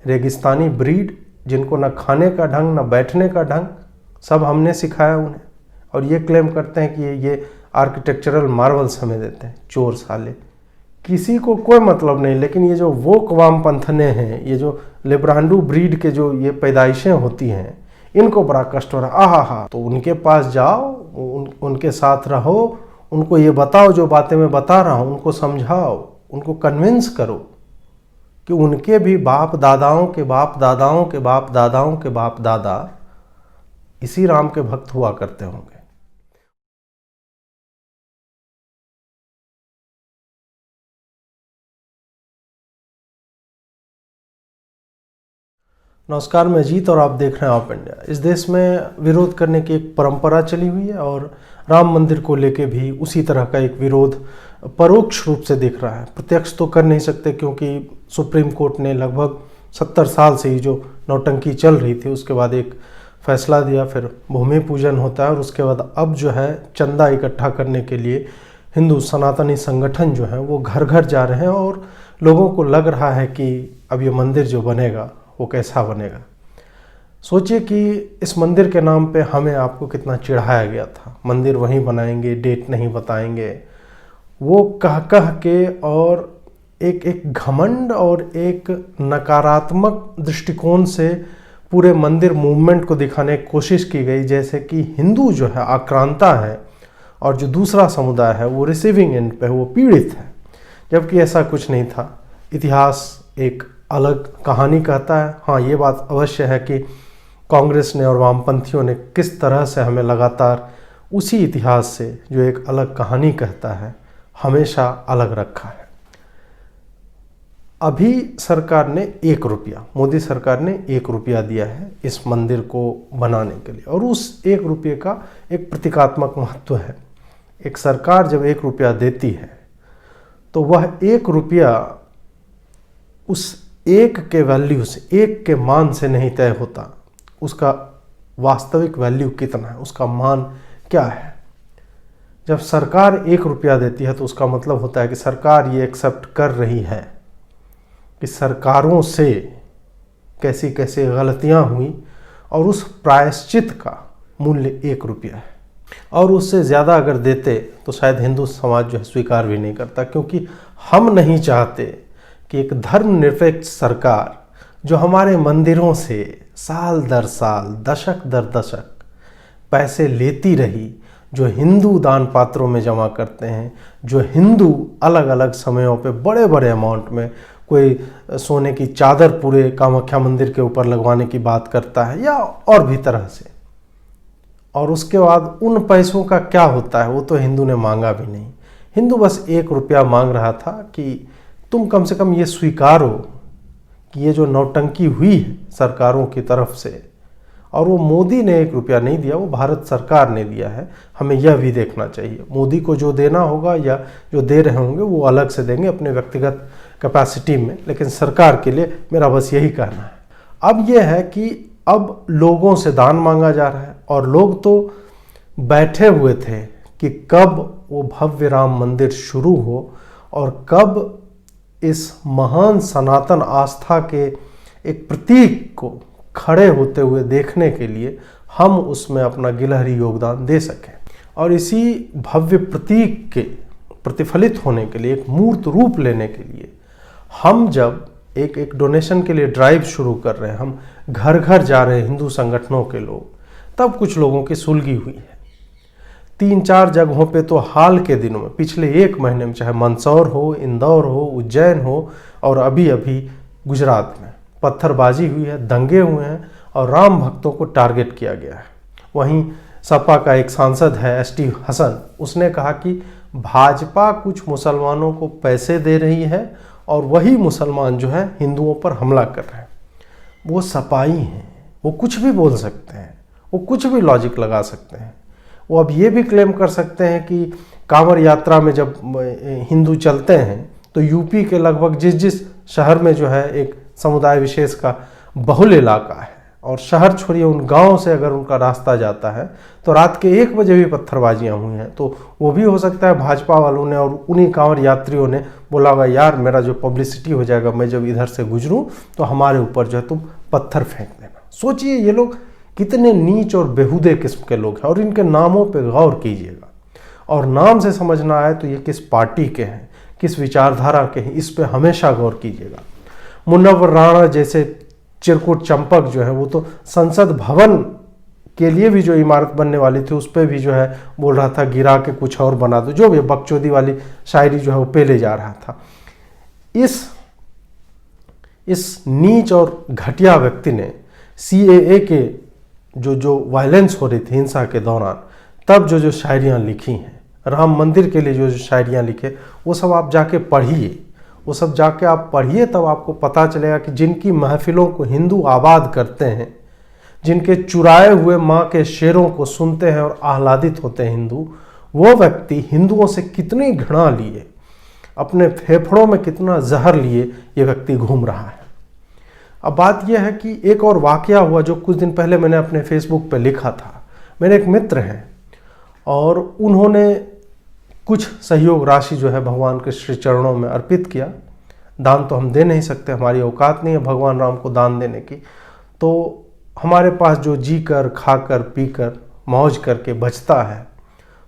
रेगिस्तानी ब्रीड, जिनको न खाने का ढंग न बैठने का ढंग, सब हमने सिखाया उन्हें, और ये क्लेम करते हैं कि ये आर्किटेक्चरल मार्वल्स हमें देते हैं। चोर साले, किसी को कोई मतलब नहीं। लेकिन ये जो वोक वामपंथने हैं, ये जो लेब्रांडू ब्रीड के जो ये पैदाइशें होती हैं, इनको बड़ा कष्ट हो रहा। आहा, तो उनके पास जाओ, उनके साथ रहो, उनको ये बताओ जो बातें मैं बता रहा हूँ, उनको समझाओ, उनको कन्विंस करो कि उनके भी बाप दादाओं के बाप दादाओं के बाप दादाओं के बाप दादा इसी राम के भक्त हुआ करते होंगे। नमस्कार, मैं अजीत और आप देख रहे हैं आप इंडिया। इस देश में विरोध करने की एक परंपरा चली हुई है और राम मंदिर को लेके भी उसी तरह का एक विरोध परोक्ष रूप से दिख रहा है। प्रत्यक्ष तो कर नहीं सकते क्योंकि सुप्रीम कोर्ट ने लगभग 70 साल से ही जो नौटंकी चल रही थी उसके बाद एक फैसला दिया, फिर भूमि पूजन होता है और उसके बाद अब जो है चंदा इकट्ठा करने के लिए हिंदू सनातनी संगठन जो है वो घर घर जा रहे हैं और लोगों को लग रहा है कि अब ये मंदिर जो बनेगा वो कैसा बनेगा। सोचिए कि इस मंदिर के नाम पे हमें आपको कितना चिढ़ाया गया था। मंदिर वहीं बनाएंगे, डेट नहीं बताएंगे, वो कह कह के, और एक घमंड और एक नकारात्मक दृष्टिकोण से पूरे मंदिर मूवमेंट को दिखाने की कोशिश की गई, जैसे कि हिंदू जो है आक्रांता है और जो दूसरा समुदाय है वो रिसीविंग एंड पे, वो पीड़ित है, जबकि ऐसा कुछ नहीं था। इतिहास एक अलग कहानी कहता है। हाँ, ये बात अवश्य है कि कांग्रेस ने और वामपंथियों ने किस तरह से हमें लगातार उसी इतिहास से जो एक अलग कहानी कहता है हमेशा अलग रखा है। अभी सरकार ने 1 रुपया, मोदी सरकार ने 1 रुपया दिया है इस मंदिर को बनाने के लिए, और उस 1 रुपये का एक प्रतीकात्मक महत्व है। एक सरकार जब 1 रुपया देती है तो वह 1 रुपया उस एक के वैल्यू से, एक के मान से नहीं तय होता। उसका वास्तविक वैल्यू कितना है, उसका मान क्या है। जब सरकार 1 रुपया देती है तो उसका मतलब होता है कि सरकार ये एक्सेप्ट कर रही है कि सरकारों से कैसी कैसी गलतियां हुई और उस प्रायश्चित का मूल्य 1 रुपया है। और उससे ज़्यादा अगर देते तो शायद हिंदू समाज जो है स्वीकार भी नहीं करता, क्योंकि हम नहीं चाहते कि एक धर्मनिरपेक्ष सरकार जो हमारे मंदिरों से साल दर साल, दशक दर दशक पैसे लेती रही, जो हिंदू दान पात्रों में जमा करते हैं, जो हिंदू अलग अलग समयों पे बड़े बड़े अमाउंट में, कोई सोने की चादर पूरे कामाख्या मंदिर के ऊपर लगवाने की बात करता है या और भी तरह से, और उसके बाद उन पैसों का क्या होता है वो तो हिंदू ने मांगा भी नहीं। हिंदू बस 1 रुपया मांग रहा था कि तुम कम से कम ये स्वीकारो कि ये जो नौटंकी हुई है सरकारों की तरफ से, और वो मोदी ने 1 रुपया नहीं दिया, वो भारत सरकार ने दिया है। हमें यह भी देखना चाहिए, मोदी को जो देना होगा या जो दे रहे होंगे वो अलग से देंगे अपने व्यक्तिगत कैपेसिटी में, लेकिन सरकार के लिए मेरा बस यही कहना है। अब यह है कि अब लोगों से दान मांगा जा रहा है और लोग तो बैठे हुए थे कि कब वो भव्य राम मंदिर शुरू हो और कब इस महान सनातन आस्था के एक प्रतीक को खड़े होते हुए देखने के लिए हम उसमें अपना गिलहरी योगदान दे सकें। और इसी भव्य प्रतीक के प्रतिफलित होने के लिए, एक मूर्त रूप लेने के लिए हम जब एक डोनेशन के लिए ड्राइव शुरू कर रहे हैं, हम घर घर जा रहे हैं हिंदू संगठनों के लोग, तब कुछ लोगों की सुलगी हुई है। 3-4 जगहों पे तो हाल के दिनों में, पिछले 1 महीने में, चाहे मंदसौर हो, इंदौर हो, उज्जैन हो और अभी अभी गुजरात में पत्थरबाजी हुई है, दंगे हुए हैं और राम भक्तों को टारगेट किया गया है। वहीं सपा का एक सांसद है एसटी हसन, उसने कहा कि भाजपा कुछ मुसलमानों को पैसे दे रही है और वही मुसलमान जो है हिंदुओं पर हमला कर रहे हैं। वो सपाई हैं, वो कुछ भी बोल सकते हैं, वो कुछ भी लॉजिक लगा सकते हैं। वो अब ये भी क्लेम कर सकते हैं कि कांवड़ यात्रा में जब हिंदू चलते हैं तो यूपी के लगभग जिस जिस शहर में जो है एक समुदाय विशेष का बहुल इलाका है, और शहर छोड़िए उन गांव से अगर उनका रास्ता जाता है तो रात के 1 बजे भी पत्थरबाजियां हुई हैं, तो वो भी हो सकता है भाजपा वालों ने और उन्हीं कांवड़ यात्रियों ने बोला होगा यार मेरा जो पब्लिसिटी हो जाएगा, मैं जब इधर से गुजरूं तो हमारे ऊपर जो है तुम पत्थर फेंक देना। सोचिए ये लोग कितने नीच और बेहुदे किस्म के लोग हैं, और इनके नामों पर गौर कीजिएगा और नाम से समझना आए तो ये किस पार्टी के हैं, किस विचारधारा के हैं, इस पर हमेशा गौर कीजिएगा। मुनव्वर राणा जैसे चिरकुट चंपक जो है वो तो संसद भवन के लिए भी जो इमारत बनने वाली थी उस पर भी जो है बोल रहा था गिरा के कुछ और बना दो, जो भी बकचोदी वाली शायरी जो है वो पेले जा रहा था। इस नीच और घटिया व्यक्ति ने CAA के जो वायलेंस हो रही थी हिंसा के दौरान, तब जो शायरियाँ लिखी हैं, राम मंदिर के लिए जो शायरियाँ लिखे, वो सब आप जाके पढ़िए, वो सब जाके आप पढ़िए, तब आपको पता चलेगा कि जिनकी महफिलों को हिंदू आबाद करते हैं, जिनके चुराए हुए माँ के शेरों को सुनते हैं और आह्लादित होते हैं हिंदू, वो व्यक्ति हिंदुओं से कितनी घृणा लिए, अपने फेफड़ों में कितना जहर लिए ये व्यक्ति घूम रहा है। अब बात यह है कि एक और वाकया हुआ जो कुछ दिन पहले मैंने अपने फेसबुक पे लिखा था। मेरे एक मित्र हैं और उन्होंने कुछ सहयोग राशि जो है भगवान के श्री चरणों में अर्पित किया। दान तो हम दे नहीं सकते, हमारी औकात नहीं है भगवान राम को दान देने की, तो हमारे पास जो जी कर खा कर पी कर मौज करके बचता है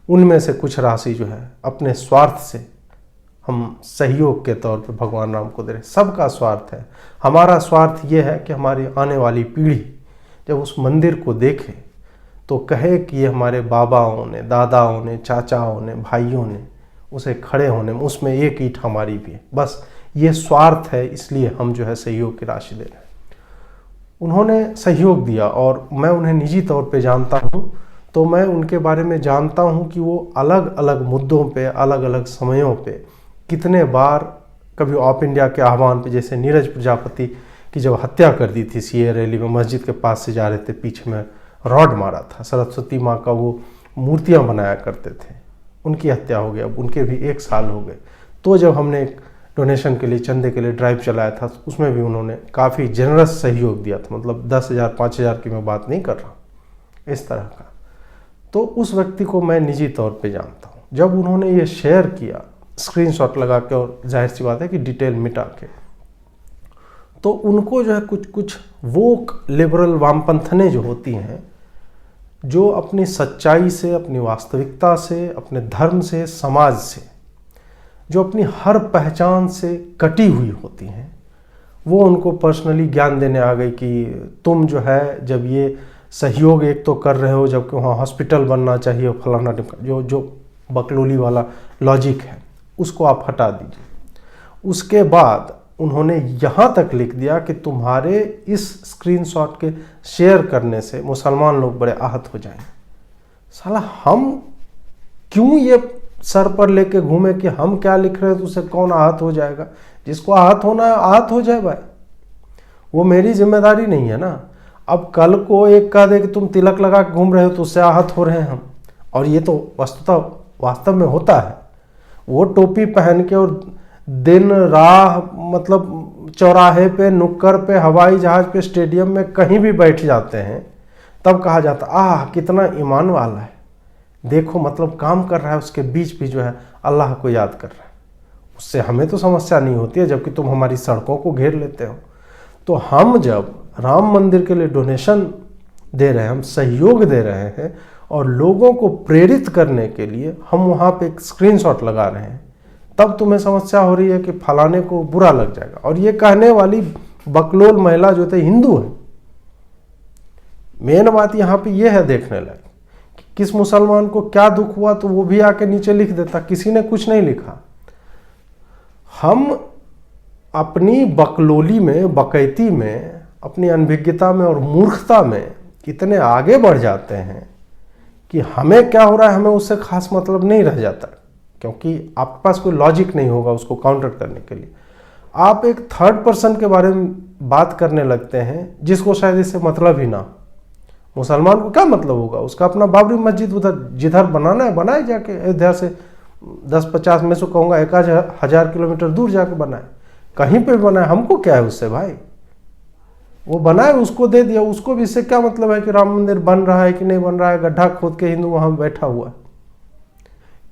उनमें से कुछ राशि जो है अपने स्वार्थ से हम सहयोग के तौर पे भगवान राम को दे रहे। सबका स्वार्थ है, हमारा स्वार्थ ये है कि हमारी आने वाली पीढ़ी जब उस मंदिर को देखे तो कहे कि ये हमारे बाबाओं ने, दादाओं ने, चाचाओं ने, भाइयों ने उसे खड़े होने में, उसमें एक ईंट हमारी भी है। बस ये स्वार्थ है, इसलिए हम जो है सहयोग की राशि दे रहे हैं। उन्होंने सहयोग दिया और मैं उन्हें निजी तौर पे जानता हूँ, तो मैं उनके बारे में जानता हूँ कि वो अलग अलग मुद्दों पे, अलग अलग समयों पे कितने बार, कभी ऑफ इंडिया के आह्वान पे, जैसे नीरज प्रजापति की जब हत्या कर दी थी CAA रैली में, मस्जिद के पास से जा रहे थे, पीछे में रॉड मारा था, सरस्वती माँ का वो मूर्तियाँ बनाया करते थे, उनकी हत्या हो गई, अब उनके भी 1 साल हो गए। तो जब हमने एक डोनेशन के लिए, चंदे के लिए ड्राइव चलाया था, उसमें भी उन्होंने काफ़ी जनरस सहयोग दिया था, मतलब 10,000 5,000 की मैं बात नहीं कर रहा, इस तरह का। तो उस व्यक्ति को मैं निजी तौर पे जानता हूँ। जब उन्होंने ये शेयर किया स्क्रीनशॉट लगा के, और जाहिर सी बात है कि डिटेल मिटा के, तो उनको जो है कुछ वोक लिबरल वामपंथने जो होती हैं, जो अपनी सच्चाई से, अपनी वास्तविकता से, अपने धर्म से, समाज से, जो अपनी हर पहचान से कटी हुई होती हैं, वो उनको पर्सनली ज्ञान देने आ गई कि तुम जो है जब ये सहयोग एक तो कर रहे हो, जबकि वहाँ हॉस्पिटल बनना चाहिए, फलाना जो बकलोली वाला लॉजिक है उसको आप हटा दीजिए। उसके बाद उन्होंने यहाँ तक लिख दिया कि तुम्हारे इस स्क्रीनशॉट के शेयर करने से मुसलमान लोग बड़े आहत हो जाएंगे। साला हम क्यों ये सर पर लेके घूमे कि हम क्या लिख रहे हैं तो उससे कौन आहत हो जाएगा? जिसको आहत होना है आहत हो जाए भाई, वो मेरी जिम्मेदारी नहीं है ना। अब कल को एक कह दे कि तुम तिलक लगा के घूम रहे हो तो उससे आहत हो रहे हैं हम, और ये तो वस्तुतः वास्तव में होता है। वो टोपी पहन के और दिन राह, मतलब चौराहे पे, नुक्कड़ पे, हवाई जहाज पे, स्टेडियम में कहीं भी बैठ जाते हैं, तब कहा जाता आह कितना ईमान वाला है, देखो मतलब काम कर रहा है, उसके बीच भी जो है अल्लाह को याद कर रहा है। उससे हमें तो समस्या नहीं होती है, जबकि तुम हमारी सड़कों को घेर लेते हो। तो हम जब राम मंदिर के लिए डोनेशन दे रहे हैं, हम सहयोग दे रहे हैं, और लोगों को प्रेरित करने के लिए हम वहाँ पे एक स्क्रीनशॉट लगा रहे हैं, तब तुम्हें समस्या हो रही है कि फलाने को बुरा लग जाएगा। और ये कहने वाली बकलोल महिला जो थे हिंदू है। मेन बात यहाँ पे ये है देखने लायक कि किस मुसलमान को क्या दुख हुआ तो वो भी आके नीचे लिख देता, किसी ने कुछ नहीं लिखा। हम अपनी बकलोली में, बकैती में, अपनी अनभिज्ञता में और मूर्खता में इतने आगे बढ़ जाते हैं कि हमें क्या हो रहा है हमें उससे खास मतलब नहीं रह जाता, क्योंकि आपके पास कोई लॉजिक नहीं होगा उसको काउंटर करने के लिए। आप एक थर्ड पर्सन के बारे में बात करने लगते हैं जिसको शायद इससे मतलब ही ना। मुसलमान को क्या मतलब होगा, उसका अपना बाबरी मस्जिद उधर जिधर बनाना है बनाए, जाके अयोध्या से 10-50 में से कहूँगा 1,000 किलोमीटर दूर जाके बनाए, कहीं पे भी बनाए, हमको क्या है उससे भाई। वो बनाए, उसको दे दिया, उसको भी इससे क्या मतलब है कि राम मंदिर बन रहा है कि नहीं बन रहा है, गड्ढा खोद के हिंदू वहाँ बैठा हुआ है,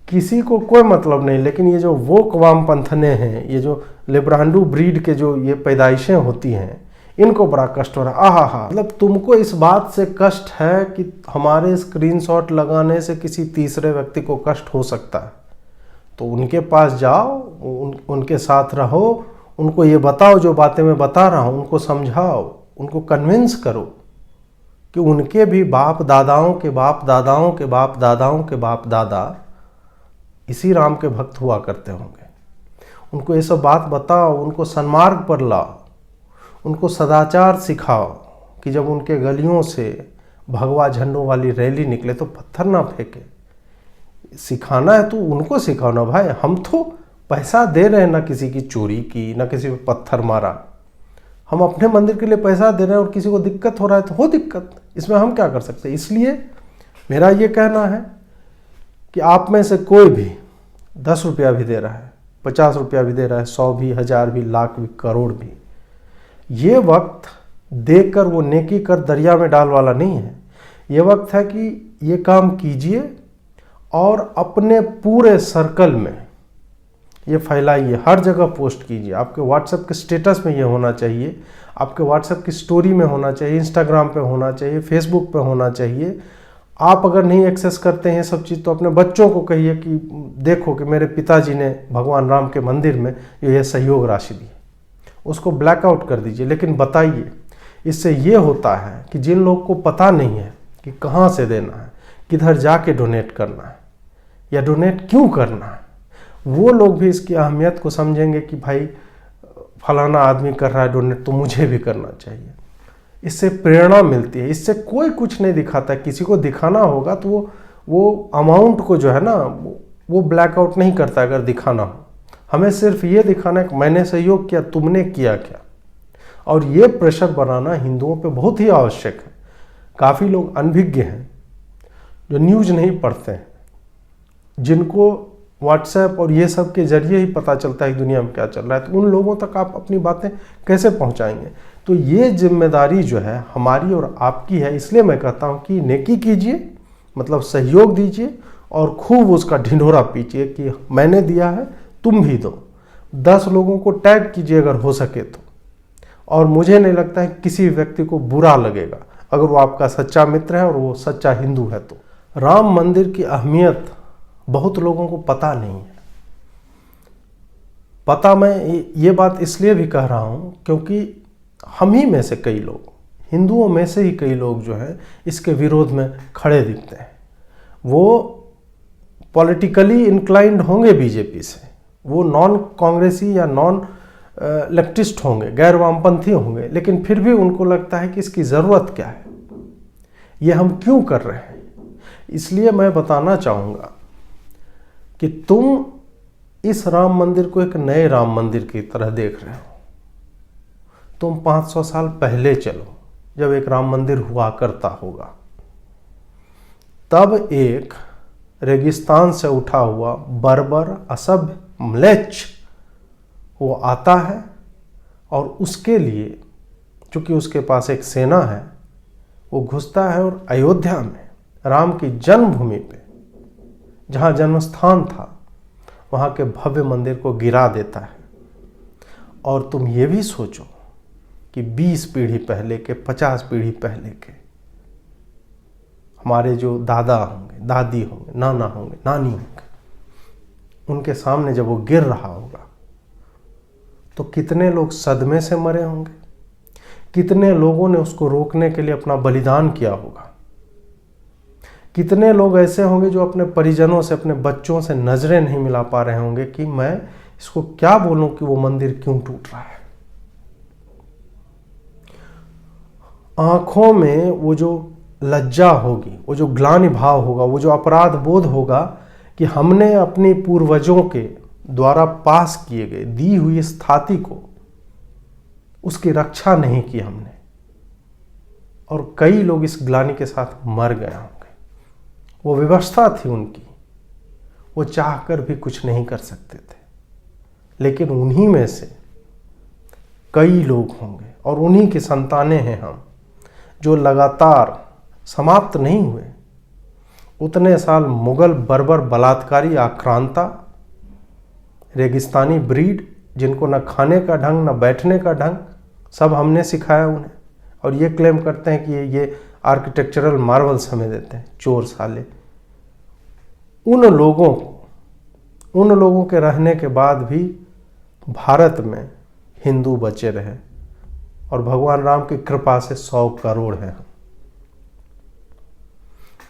किसी को कोई मतलब नहीं। लेकिन ये जो वोक वामपंथने हैं, ये जो लिब्रांडू ब्रीड के जो ये पैदाइशें होती हैं, इनको बड़ा कष्ट हो रहा है। आहा, मतलब तुमको इस बात से कष्ट है कि हमारे स्क्रीनशॉट लगाने से किसी तीसरे व्यक्ति को कष्ट हो सकता है, तो उनके पास जाओ, उनके साथ रहो, उनको ये बताओ जो बातें मैं बता रहा हूँ, उनको समझाओ, उनको कन्विंस करो कि उनके भी बाप दादाओं के बाप दादाओं के बाप दादाओं के बाप दादा इसी राम के भक्त हुआ करते होंगे। उनको ये सब बात बताओ, उनको सन्मार्ग पर लाओ, उनको सदाचार सिखाओ कि जब उनके गलियों से भगवा झंडों वाली रैली निकले तो पत्थर ना फेंके। सिखाना है तो उनको सिखाओ ना भाई, हम तो पैसा दे रहे हैं, ना किसी की चोरी की, ना किसी पे पत्थर मारा। हम अपने मंदिर के लिए पैसा दे रहे हैं और किसी को दिक्कत हो रहा है तो हो दिक्कत, इसमें हम क्या कर सकते हैं। इसलिए मेरा ये कहना है कि आप में से कोई भी 10 रुपया भी दे रहा है, 50 रुपया भी दे रहा है, 100 भी, 1000 भी, लाख भी, करोड़ भी, ये वक्त देकर वो नेकी कर दरिया में डाल वाला नहीं है। ये वक्त है कि ये काम कीजिए और अपने पूरे सर्कल में ये फैलाइए, हर जगह पोस्ट कीजिए। आपके व्हाट्सएप के स्टेटस में ये होना चाहिए, आपके व्हाट्सएप की स्टोरी में होना चाहिए, इंस्टाग्राम पे होना चाहिए, फेसबुक पे होना चाहिए। आप अगर नहीं एक्सेस करते हैं सब चीज़ तो अपने बच्चों को कहिए कि देखो कि मेरे पिताजी ने भगवान राम के मंदिर में ये सहयोग राशि दी, उसको ब्लैकआउट कर दीजिए, लेकिन बताइए। इससे ये होता है कि जिन लोग को पता नहीं है कि कहाँ से देना है, किधर जाके डोनेट करना है या डोनेट क्यों करना है, वो लोग भी इसकी अहमियत को समझेंगे कि भाई फलाना आदमी कर रहा है डोनेट तो मुझे भी करना चाहिए। इससे प्रेरणा मिलती है। इससे कोई कुछ नहीं दिखाता। किसी को दिखाना होगा तो वो अमाउंट को जो है ना वो ब्लैकआउट नहीं करता अगर दिखाना हो। हमें सिर्फ ये दिखाना है कि मैंने सहयोग किया, तुमने किया क्या। और ये प्रेशर बनाना हिंदुओं पे बहुत ही आवश्यक है। काफ़ी लोग अनभिज्ञ हैं जो न्यूज़ नहीं पढ़ते हैं, जिनको व्हाट्सएप और ये सब के जरिए ही पता चलता है दुनिया में क्या चल रहा है, तो उन लोगों तक आप अपनी बातें कैसे पहुंचाएंगे। तो ये जिम्मेदारी जो है हमारी और आपकी है। इसलिए मैं कहता हूं कि नेकी कीजिए, मतलब सहयोग दीजिए और खूब उसका ढिंढोरा पीजिए कि मैंने दिया है तुम भी दो। 10 लोगों को टैग कीजिए अगर हो सके तो। और मुझे नहीं लगता है किसी व्यक्ति को बुरा लगेगा अगर वो आपका सच्चा मित्र है और वो सच्चा हिंदू है। तो राम मंदिर की अहमियत बहुत लोगों को पता नहीं है। पता मैं ये बात इसलिए भी कह रहा हूँ क्योंकि हम ही में से कई लोग, हिंदुओं में से ही कई लोग जो है इसके विरोध में खड़े दिखते हैं। वो पॉलिटिकली इंक्लाइंड होंगे बीजेपी से, वो नॉन कांग्रेसी या नॉन लेफ्टिस्ट होंगे, गैर वामपंथी होंगे, लेकिन फिर भी उनको लगता है कि इसकी ज़रूरत क्या है, ये हम क्यों कर रहे हैं। इसलिए मैं बताना चाहूँगा कि तुम इस राम मंदिर को एक नए राम मंदिर की तरह देख रहे हो। तुम 500 साल पहले चलो, जब एक राम मंदिर हुआ करता होगा, तब एक रेगिस्तान से उठा हुआ बर्बर असभ्य म्लेच्छ वो आता है और उसके लिए, चूंकि उसके पास एक सेना है, वो घुसता है और अयोध्या में राम की जन्मभूमि पे, जहाँ जन्मस्थान था, वहाँ के भव्य मंदिर को गिरा देता है। और तुम ये भी सोचो कि 20 पीढ़ी पहले के, 50 पीढ़ी पहले के हमारे जो दादा होंगे, दादी होंगे, नाना होंगे, नानी होंगे, उनके सामने जब वो गिर रहा होगा तो कितने लोग सदमे से मरे होंगे, कितने लोगों ने उसको रोकने के लिए अपना बलिदान किया होगा, कितने लोग ऐसे होंगे जो अपने परिजनों से, अपने बच्चों से नजरें नहीं मिला पा रहे होंगे कि मैं इसको क्या बोलूं कि वो मंदिर क्यों टूट रहा है। आंखों में वो जो लज्जा होगी, वो जो ग्लानि भाव होगा, वो जो अपराध बोध होगा कि हमने अपने पूर्वजों के द्वारा पास किए गए, दी हुई स्थाति को, उसकी रक्षा नहीं की हमने, और कई लोग इस ग्लानि के साथ मर गए होंगे। वो व्यवस्था थी उनकी, वो चाहकर भी कुछ नहीं कर सकते थे, लेकिन उन्हीं में से कई लोग होंगे और उन्हीं की संतानें हैं हम, जो लगातार समाप्त नहीं हुए। उतने साल मुगल बर्बर बलात्कारी आक्रांता, रेगिस्तानी ब्रीड, जिनको न खाने का ढंग न बैठने का ढंग, सब हमने सिखाया उन्हें। और ये क्लेम करते हैं कि ये आर्किटेक्चरल मार्वल्स हमें देते हैं। चोर साले। उन लोगों के रहने के बाद भी भारत में हिंदू बचे रहे, और भगवान राम की कृपा से 100 करोड़ हैं।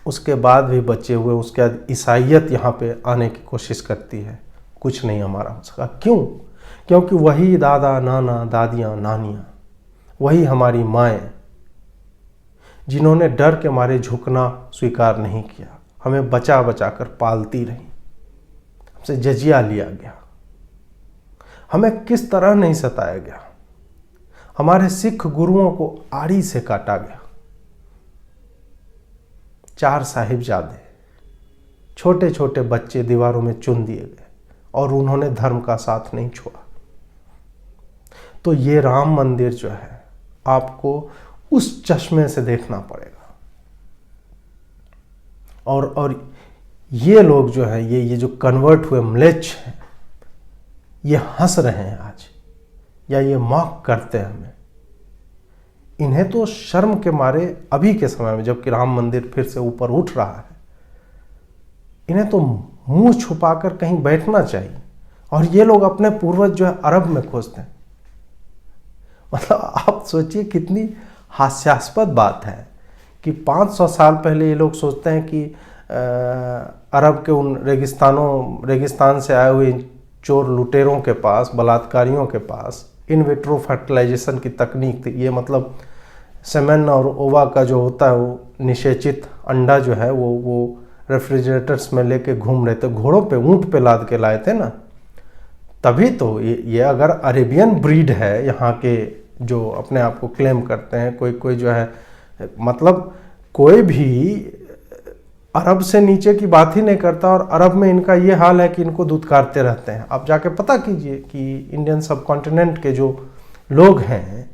उसके बाद भी बचे हुए, उसके बाद ईसाइयत यहाँ पे आने की कोशिश करती है, कुछ नहीं हमारा हो सका। क्यों? क्योंकि वही दादा नाना दादियाँ नानियाँ, वही हमारी माएँ, जिन्होंने डर के मारे झुकना स्वीकार नहीं किया, हमें बचा बचा कर पालती रही। हमसे जजिया लिया गया, हमें किस तरह नहीं सताया गया। हमारे सिख गुरुओं को आड़ी से काटा गया। 4 साहिबजादे, छोटे छोटे बच्चे दीवारों में चुन दिए गए, और उन्होंने धर्म का साथ नहीं छोड़ा। तो ये राम मंदिर जो है, आपको उस चश्मे से देखना पड़ेगा। और ये लोग जो है, ये जो कन्वर्ट हुए म्लेच्छ हैं, ये हंस रहे हैं आज, या ये मॉक करते हैं हमें। इन्हें तो शर्म के मारे अभी के समय में, जबकि राम मंदिर फिर से ऊपर उठ रहा है, इन्हें तो मुंह छुपाकर कहीं बैठना चाहिए। और ये लोग अपने पूर्वज जो है अरब में खोजते हैं। मतलब आप सोचिए कितनी हास्यास्पद बात है कि 500 साल पहले ये लोग सोचते हैं कि अरब के उन रेगिस्तान से आए हुए चोर लुटेरों के पास, बलात्कारियों के पास इन विट्रो फर्टिलाइजेशन की तकनीक थी। ये मतलब सेमेन और ओवा का जो होता है, वो निषेचित अंडा जो है वो रेफ्रिजरेटर्स में लेके घूम रहे थे, घोड़ों पे, ऊंट पे लाद के लाए थे ना। तभी तो ये अगर अरेबियन ब्रीड है, यहाँ के जो अपने आप को क्लेम करते हैं, कोई जो है, मतलब कोई भी अरब से नीचे की बात ही नहीं करता। और अरब में इनका ये हाल है कि इनको दुत्कारते रहते हैं। आप जाके पता कीजिए कि इंडियन सब कॉन्टिनेंट के जो लोग हैं,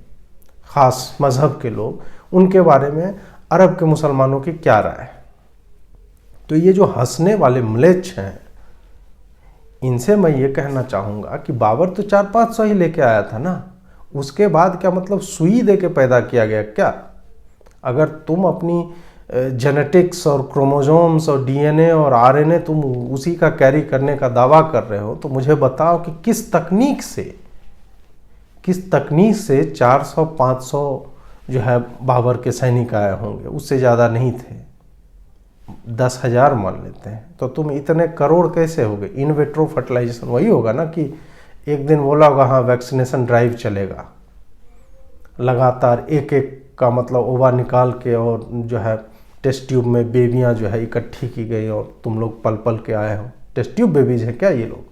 ख़ास मज़हब के लोग, उनके बारे में अरब के मुसलमानों की क्या राय है। तो ये जो हंसने वाले म्लेच्छ हैं, इनसे मैं ये कहना चाहूँगा कि बाबर तो 400-500 ही लेके आया था ना। उसके बाद क्या मतलब सुई दे के पैदा किया गया क्या? अगर तुम अपनी जेनेटिक्स और क्रोमोसोम्स और डीएनए और आरएनए तुम उसी का कैरी करने का दावा कर रहे हो, तो मुझे बताओ कि किस तकनीक से 400-500 जो है बाबर के सैनिक आए होंगे। उससे ज़्यादा नहीं थे, 10,000 मान लेते हैं। तो तुम इतने करोड़ कैसे हो गए? इन विट्रो फर्टिलाइजेशन वही होगा ना कि एक दिन बोला होगा हाँ वैक्सीनेशन ड्राइव चलेगा, लगातार एक का मतलब ओवा निकाल के, और जो है टेस्ट ट्यूब में बेबियां जो है इकट्ठी की गई, और तुम लोग पल पल के आए हो। टेस्ट ट्यूब बेबीज है क्या ये लोग?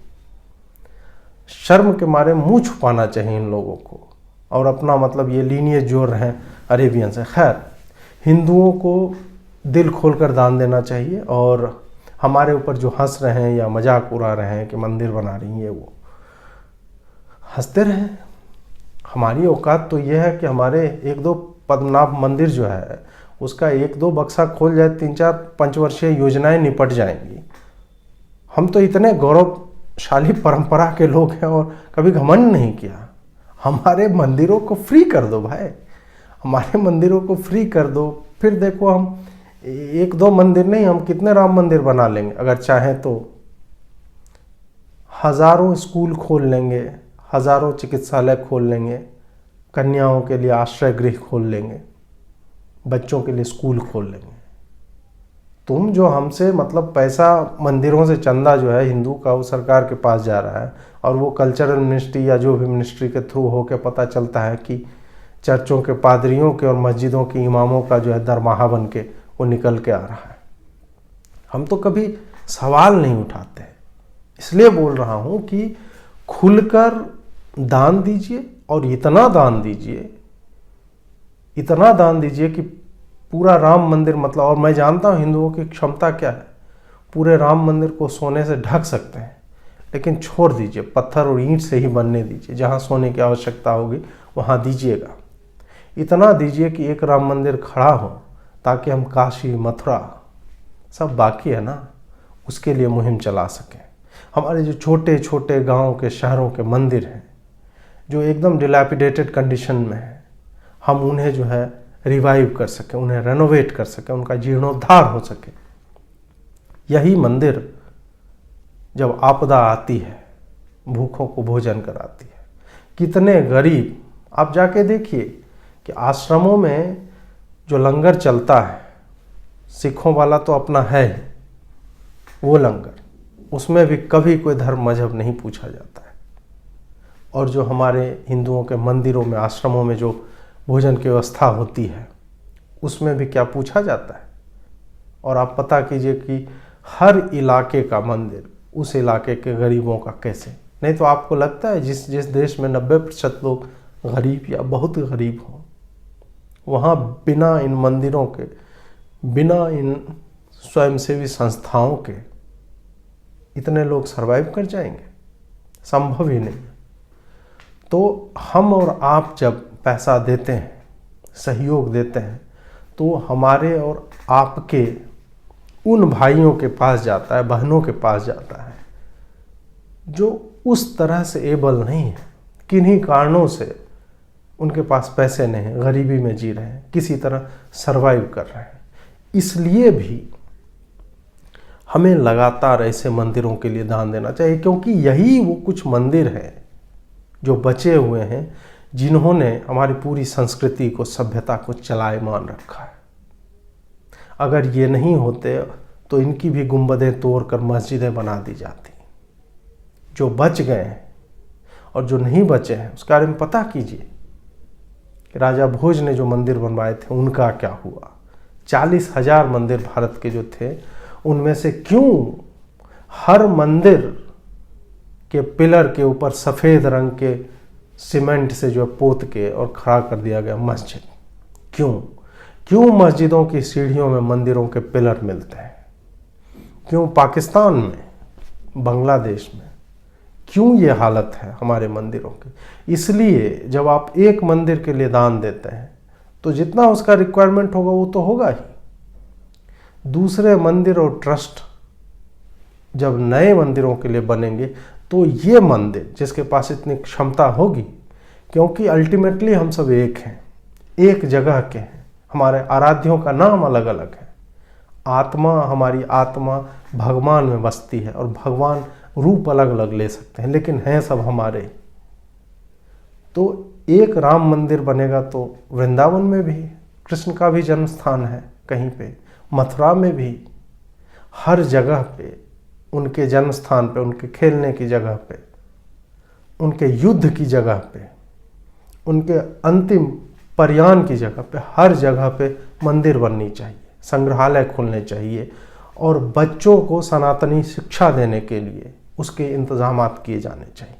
शर्म के मारे मुंह छुपाना चाहिए इन लोगों को, और अपना मतलब ये लीनियज जोड़ रहे हैं अरेबियन से। खैर, हिंदुओं को दिल खोलकर दान देना चाहिए, और हमारे ऊपर जो हंस रहे हैं या मजाक उड़ा रहे हैं कि मंदिर बना रही हैं, वो हंसते रहें। हमारी औकात तो ये है कि हमारे 1-2 पद्मनाभ मंदिर जो है, उसका 1-2 बक्सा खोल जाए, 3-4 पंचवर्षीय योजनाएं निपट जाएंगी। हम तो इतने गौरवशाली परंपरा के लोग हैं, और कभी घमंड नहीं किया। हमारे मंदिरों को फ्री कर दो भाई, हमारे मंदिरों को फ्री कर दो। फिर देखो, हम 1-2 मंदिर नहीं, हम कितने राम मंदिर बना लेंगे अगर चाहें तो। हज़ारों स्कूल खोल लेंगे, हज़ारों चिकित्सालय खोल लेंगे, कन्याओं के लिए आश्रय गृह खोल लेंगे, बच्चों के लिए स्कूल खोल लेंगे। तुम जो हमसे मतलब पैसा, मंदिरों से चंदा जो है हिंदू का, वो सरकार के पास जा रहा है, और वो कल्चरल मिनिस्ट्री या जो भी मिनिस्ट्री के थ्रू होकर पता चलता है कि चर्चों के पादरियों के और मस्जिदों के इमामों का जो है दरमाहा बन के वो निकल के आ रहा है। हम तो कभी सवाल नहीं उठाते। इसलिए बोल रहा हूँ कि खुलकर दान दीजिए, और इतना दान दीजिए कि पूरा राम मंदिर मतलब, और मैं जानता हूँ हिंदुओं की क्षमता क्या है, पूरे राम मंदिर को सोने से ढक सकते हैं, लेकिन छोड़ दीजिए, पत्थर और ईंट से ही बनने दीजिए। जहाँ सोने की आवश्यकता होगी वहाँ दीजिएगा। इतना दीजिए कि एक राम मंदिर खड़ा हो, ताकि हम काशी मथुरा सब बाकी है ना, उसके लिए मुहिम चला सकें। हमारे जो छोटे छोटे गांव के शहरों के मंदिर हैं जो एकदम डिलैपिडेटेड कंडीशन में है, हम उन्हें जो है रिवाइव कर सकें, उन्हें रेनोवेट कर सकें, उनका जीर्णोद्धार हो सके। यही मंदिर जब आपदा आती है भूखों को भोजन कराती है। कितने गरीब, आप जाके देखिए कि आश्रमों में जो लंगर चलता है, सिखों वाला तो अपना है ही, वो लंगर, उसमें भी कभी कोई धर्म मजहब नहीं पूछा जाता है। और जो हमारे हिंदुओं के मंदिरों में, आश्रमों में जो भोजन की व्यवस्था होती है, उसमें भी क्या पूछा जाता है। और आप पता कीजिए कि हर इलाके का मंदिर उस इलाके के गरीबों का कैसे, नहीं तो आपको लगता है जिस देश में 90% लोग गरीब या बहुत गरीब हों, वहाँ बिना इन मंदिरों के, बिना इन स्वयंसेवी संस्थाओं के इतने लोग सरवाइव कर जाएंगे? संभव ही नहीं। तो हम और आप जब पैसा देते हैं, सहयोग देते हैं, तो हमारे और आपके उन भाइयों के पास जाता है, बहनों के पास जाता है जो उस तरह से एबल नहीं है, किन्हीं कारणों से उनके पास पैसे नहीं हैं, गरीबी में जी रहे हैं, किसी तरह सरवाइव कर रहे हैं। इसलिए भी हमें लगातार ऐसे मंदिरों के लिए दान देना चाहिए, क्योंकि यही वो कुछ मंदिर हैं जो बचे हुए हैं, जिन्होंने हमारी पूरी संस्कृति को, सभ्यता को चलायमान रखा है। अगर ये नहीं होते तो इनकी भी गुंबदें तोड़कर मस्जिदें बना दी जाती। जो बच गए हैं और जो नहीं बचे हैं उसके बारे में पता कीजिए कि राजा भोज ने जो मंदिर बनवाए थे उनका क्या हुआ। 40,000 मंदिर भारत के जो थे, उनमें से क्यों हर मंदिर के पिलर के ऊपर सफ़ेद रंग के सीमेंट से जो पोत के और खड़ा कर दिया गया मस्जिद? क्यों मस्जिदों की सीढ़ियों में मंदिरों के पिलर मिलते हैं? क्यों पाकिस्तान में, बांग्लादेश में क्यों ये हालत है हमारे मंदिरों की? इसलिए जब आप एक मंदिर के लिए दान देते हैं तो जितना उसका रिक्वायरमेंट होगा वो तो होगा ही। दूसरे मंदिर और ट्रस्ट जब नए मंदिरों के लिए बनेंगे तो ये मंदिर जिसके पास इतनी क्षमता होगी, क्योंकि अल्टीमेटली हम सब एक हैं, एक जगह के हैं, हमारे आराध्यों का नाम अलग अलग है, आत्मा, हमारी आत्मा भगवान में बसती है और भगवान रूप अलग अलग ले सकते हैं, लेकिन हैं सब हमारे। तो एक राम मंदिर बनेगा तो वृंदावन में भी कृष्ण का भी जन्म स्थान है, कहीं पे मथुरा में भी, हर जगह पे उनके जन्म स्थान पे, उनके खेलने की जगह पे, उनके युद्ध की जगह पे, उनके अंतिम प्रयाण की जगह पे, हर जगह पे मंदिर बननी चाहिए, संग्रहालय खुलने चाहिए और बच्चों को सनातनी शिक्षा देने के लिए उसके इंतजामात किए जाने चाहिए।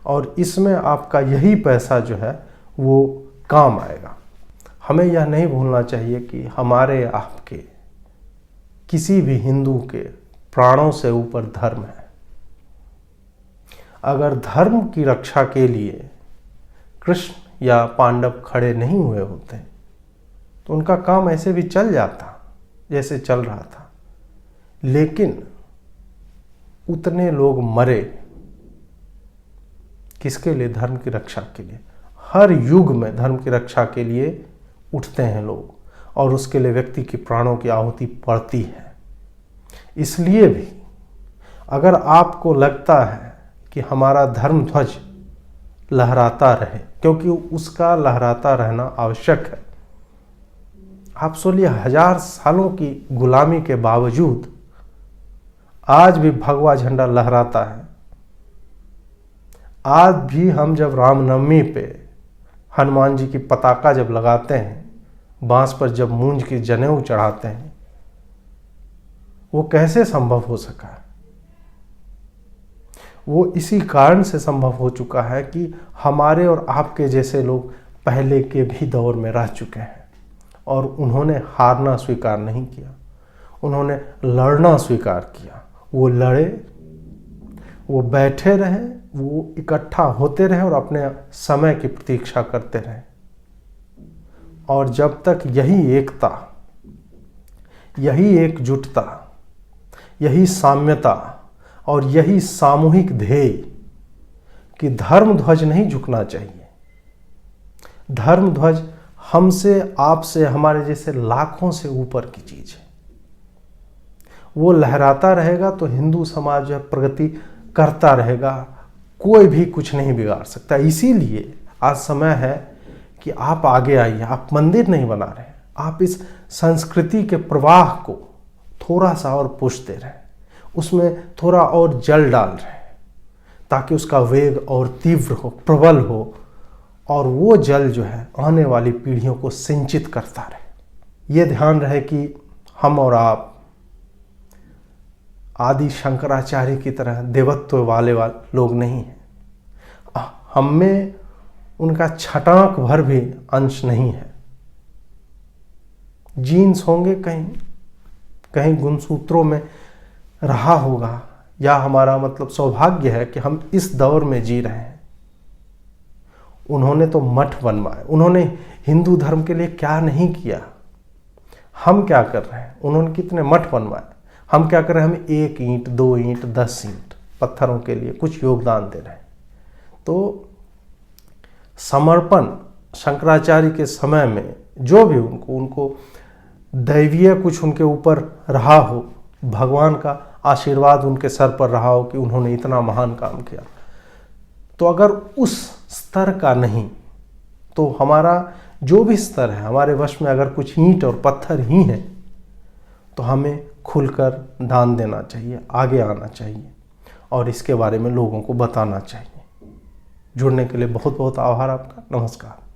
और इसमें आपका यही पैसा जो है वो काम आएगा। हमें यह नहीं भूलना चाहिए कि हमारे आपके, किसी भी हिंदू के प्राणों से ऊपर धर्म है। अगर धर्म की रक्षा के लिए कृष्ण या पांडव खड़े नहीं हुए होते तो उनका काम ऐसे भी चल जाता जैसे चल रहा था, लेकिन उतने लोग मरे किसके लिए? धर्म की रक्षा के लिए। हर युग में धर्म की रक्षा के लिए उठते हैं लोग और उसके लिए व्यक्ति की प्राणों की आहुति पड़ती है। इसलिए भी अगर आपको लगता है कि हमारा धर्म ध्वज लहराता रहे, क्योंकि उसका लहराता रहना आवश्यक है। आप 16,000 सालों की गुलामी के बावजूद आज भी भगवा झंडा लहराता है। आज भी हम जब रामनवमी पे हनुमान जी की पताका जब लगाते हैं, बांस पर जब मूंज की जनेऊ चढ़ाते हैं, वो कैसे संभव हो सका? वो इसी कारण से संभव हो चुका है कि हमारे और आपके जैसे लोग पहले के भी दौर में रह चुके हैं और उन्होंने हारना स्वीकार नहीं किया, उन्होंने लड़ना स्वीकार किया। वो लड़े, वो बैठे रहे, वो इकट्ठा होते रहे और अपने समय की प्रतीक्षा करते रहे। और जब तक यही एकता, यही एकजुटता, यही साम्यता और यही सामूहिक ध्येय कि धर्म ध्वज नहीं झुकना चाहिए। धर्म ध्वज हमसे, आपसे, हमारे जैसे लाखों से ऊपर की चीज है। वो लहराता रहेगा तो हिंदू समाज जो है प्रगति करता रहेगा, कोई भी कुछ नहीं बिगाड़ सकता। इसीलिए आज समय है कि आप आगे आइए। आप मंदिर नहीं बना रहे, आप इस संस्कृति के प्रवाह को थोड़ा सा और पुश दे रहे हैं, उसमें थोड़ा और जल डाल रहे हैं ताकि उसका वेग और तीव्र हो, प्रबल हो, और वो जल जो है आने वाली पीढ़ियों को सिंचित करता रहे। ये ध्यान रहे कि हम और आप आदि शंकराचार्य की तरह देवत्व वाले लोग नहीं हैं। हम में उनका छटाक भर भी अंश नहीं है। जीन्स होंगे कहीं कहीं गुणसूत्रों में रहा होगा, या हमारा मतलब सौभाग्य है कि हम इस दौर में जी रहे हैं। उन्होंने तो मठ बनवाए, उन्होंने हिंदू धर्म के लिए क्या नहीं किया। हम क्या कर रहे हैं? उन्होंने कितने मठ बनवाए, हम क्या कर रहे हैं? हम 1 ईंट 2 ईंट 10 ईंट पत्थरों के लिए कुछ योगदान दे रहे हैं। तो समर्पण शंकराचार्य के समय में जो भी उनको दैवीय कुछ उनके ऊपर रहा हो, भगवान का आशीर्वाद उनके सर पर रहा हो कि उन्होंने इतना महान काम किया, तो अगर उस स्तर का नहीं तो हमारा जो भी स्तर है हमारे वश में, अगर कुछ ईंट और पत्थर ही हैं तो हमें खुलकर दान देना चाहिए, आगे आना चाहिए और इसके बारे में लोगों को बताना चाहिए। जुड़ने के लिए बहुत बहुत आभार आपका। नमस्कार।